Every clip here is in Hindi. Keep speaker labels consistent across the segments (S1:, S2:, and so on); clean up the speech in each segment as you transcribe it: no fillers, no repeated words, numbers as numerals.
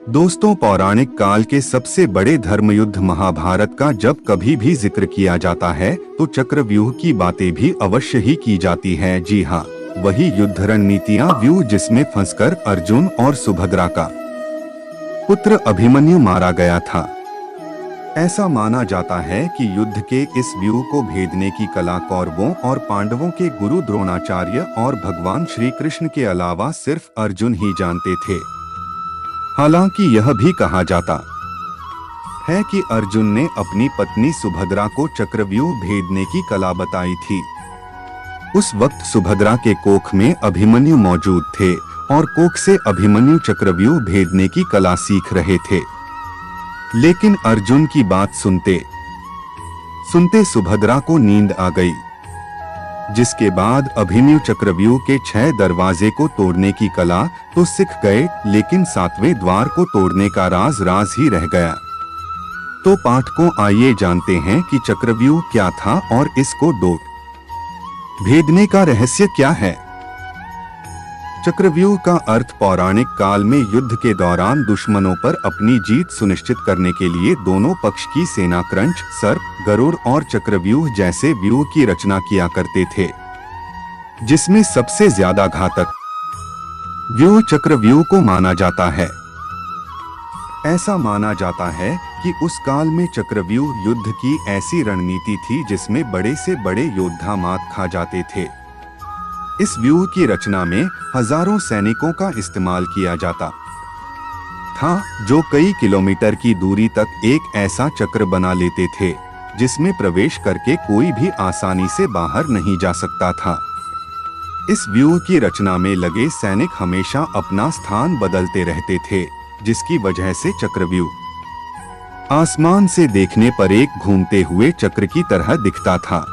S1: दोस्तों, पौराणिक काल के सबसे बड़े धर्मयुद्ध महाभारत का जब कभी भी जिक्र किया जाता है तो चक्रव्यूह की बातें भी अवश्य ही की जाती है। जी हाँ, वही युद्ध रणनीतियाँ व्यूह जिसमें फंसकर अर्जुन और सुभद्रा का पुत्र अभिमन्यु मारा गया था। ऐसा माना जाता है कि युद्ध के इस व्यूह को भेदने की कला कौरवों और पांडवों के गुरु द्रोणाचार्य और भगवान श्री कृष्ण के अलावा सिर्फ अर्जुन ही जानते थे। हालांकि यह भी कहा जाता है कि अर्जुन ने अपनी पत्नी सुभद्रा को चक्रव्यूह भेदने की कला बताई थी। उस वक्त सुभद्रा के कोख में अभिमन्यु मौजूद थे और कोख से अभिमन्यु चक्रव्यूह भेदने की कला सीख रहे थे। लेकिन अर्जुन की बात सुनते सुनते सुभद्रा को नींद आ गई, जिसके बाद अभिमन्यु चक्रव्यूह के 6 दरवाजे को तोड़ने की कला तो सीख गए, लेकिन 7वें द्वार को तोड़ने का राज ही रह गया। तो पाठकों, आइए जानते हैं कि चक्रव्यूह क्या था और इसको भेदने का रहस्य क्या है। चक्रव्यूह का अर्थ पौराणिक काल में युद्ध के दौरान दुश्मनों पर अपनी जीत सुनिश्चित करने के लिए दोनों पक्ष की सेना क्रंच, सर्प, गरुड़ और चक्रव्यूह जैसे व्यूह की रचना किया करते थे, जिसमें सबसे ज्यादा घातक व्यूह चक्रव्यूह को माना जाता है। ऐसा माना जाता है कि उस काल में चक्रव्यूह युद्ध की ऐसी रणनीति थी जिसमें बड़े से बड़े योद्धा मात खा जाते थे। इस व्यूह की रचना में हजारों सैनिकों का इस्तेमाल किया जाता था, जो कई किलोमीटर की दूरी तक एक ऐसा चक्र बना लेते थे जिसमें प्रवेश करके कोई भी आसानी से बाहर नहीं जा सकता था। इस व्यूह की रचना में लगे सैनिक हमेशा अपना स्थान बदलते रहते थे, जिसकी वजह से चक्रव्यूह आसमान से देखने पर एक घूमते हुए चक्र की तरह दिखता था।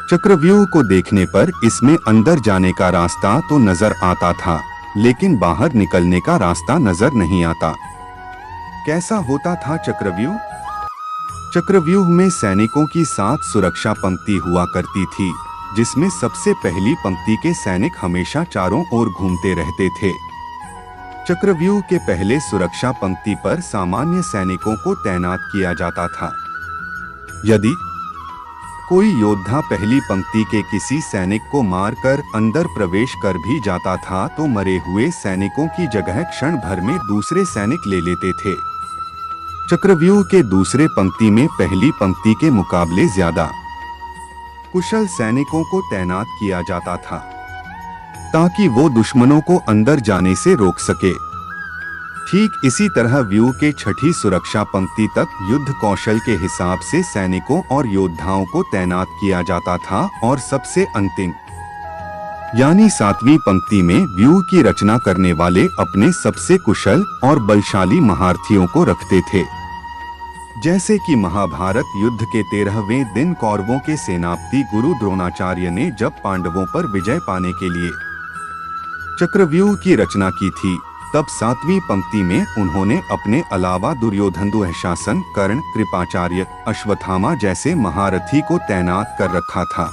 S1: चक्रव्यूह को देखने पर इसमें अंदर जाने का रास्ता तो नजर आता था, लेकिन बाहर निकलने का रास्ता नजर नहीं आता। कैसा होता था चक्रव्यूह? चक्रव्यूह में सैनिकों की 7 सुरक्षा पंक्ति हुआ करती थी, जिसमें सबसे पहली पंक्ति के सैनिक हमेशा चारों ओर घूमते रहते थे। चक्रव्यूह के पहले सुरक्षा पंक्ति पर सामान्य सैनिकों को तैनात किया जाता था। यदि कोई योद्धा पहली पंक्ति के किसी सैनिक को मारकर अंदर प्रवेश कर भी जाता था तो मरे हुए सैनिकों की जगह क्षण भर में दूसरे सैनिक ले लेते थे। चक्रव्यूह के दूसरे पंक्ति में पहली पंक्ति के मुकाबले ज्यादा कुशल सैनिकों को तैनात किया जाता था, ताकि वो दुश्मनों को अंदर जाने से रोक सके। ठीक इसी तरह व्यूह के 6ठी सुरक्षा पंक्ति तक युद्ध कौशल के हिसाब से सैनिकों और योद्धाओं को तैनात किया जाता था और सबसे अंतिम यानी 7वीं पंक्ति में व्यूह की रचना करने वाले अपने सबसे कुशल और बलशाली महारथियों को रखते थे। जैसे कि महाभारत युद्ध के 13वें दिन कौरवों के सेनापति गुरु द्रोणाचार्य ने जब पांडवों पर विजय पाने के लिए चक्रव्यूह की रचना की थी, तब 7वीं पंक्ति में उन्होंने अपने अलावा दुर्योधन, दुःशासन, कर्ण, कृपाचार्य, अश्वत्थामा जैसे महारथी को तैनात कर रखा था।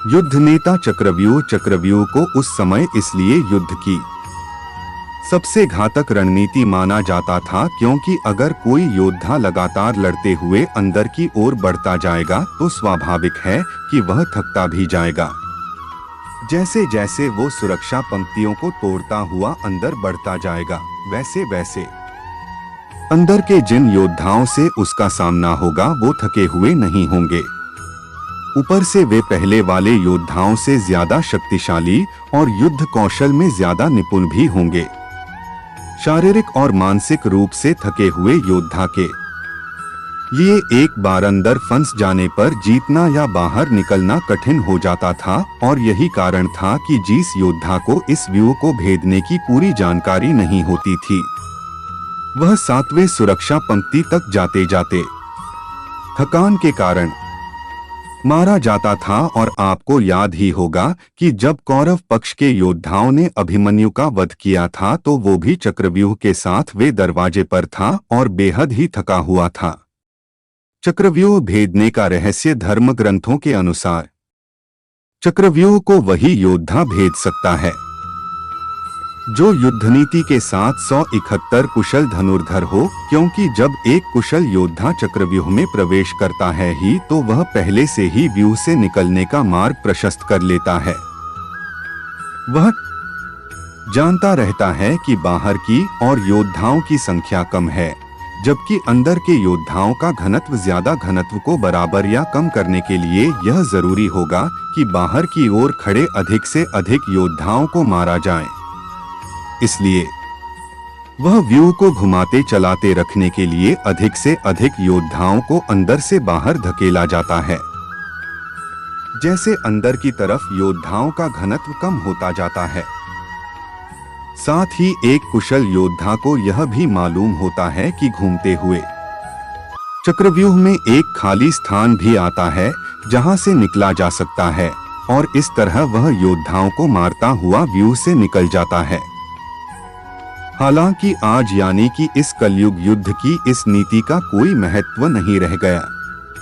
S1: युद्ध नेता चक्रव्यूह को उस समय इसलिए युद्ध की सबसे घातक रणनीति माना जाता था, क्योंकि अगर कोई योद्धा लगातार लड़ते हुए अंदर की ओर बढ़ता जाएगा तो स्वाभाविक है कि वह थकता भी जाएगा। जैसे जैसे वो सुरक्षा पंक्तियों को तोड़ता हुआ अंदर बढ़ता जाएगा, वैसे वैसे अंदर के जिन योद्धाओं से उसका सामना होगा वो थके हुए नहीं होंगे। ऊपर से वे पहले वाले योद्धाओं से ज्यादा शक्तिशाली और युद्ध कौशल में ज्यादा निपुण भी होंगे। शारीरिक और मानसिक रूप से थके हुए योद्धा के लिए एक बार अंदर फंस जाने पर जीतना या बाहर निकलना कठिन हो जाता था, और यही कारण था कि जिस योद्धा को इस व्यूह को भेदने की पूरी जानकारी नहीं होती थी, वह 7वें सुरक्षा पंक्ति तक जाते जाते थकान के कारण मारा जाता था। और आपको याद ही होगा कि जब कौरव पक्ष के योद्धाओं ने अभिमन्यु का वध किया था तो वो भी चक्रव्यूह के 7वें दरवाजे पर था और बेहद ही थका हुआ था। चक्रव्यूह भेदने का रहस्य धर्म ग्रंथों के अनुसार चक्रव्यूह को वही योद्धा भेद सकता है जो युद्ध नीति के साथ 171 कुशल धनुर्धर हो, क्योंकि जब एक कुशल योद्धा चक्रव्यूह में प्रवेश करता है ही तो वह पहले से ही व्यूह से निकलने का मार्ग प्रशस्त कर लेता है। वह जानता रहता है कि बाहर की और योद्धाओं की संख्या कम है, जबकि अंदर के योद्धाओं का घनत्व ज्यादा। घनत्व को बराबर या कम करने के लिए यह जरूरी होगा कि बाहर की ओर खड़े अधिक से अधिक योद्धाओं को मारा जाए। इसलिए वह व्यूह को घुमाते चलाते रखने के लिए अधिक से अधिक योद्धाओं को अंदर से बाहर धकेला जाता है। जैसे अंदर की तरफ योद्धाओं का घनत्व कम होता जाता है, साथ ही एक कुशल योद्धा को यह भी मालूम होता है कि घूमते हुए चक्रव्यूह में एक खाली स्थान भी आता है जहां से निकला जा सकता है, और इस तरह वह योद्धाओं को मारता हुआ व्यूह से निकल जाता है। हालांकि आज यानी कि इस कलयुग युद्ध की इस नीति का कोई महत्व नहीं रह गया।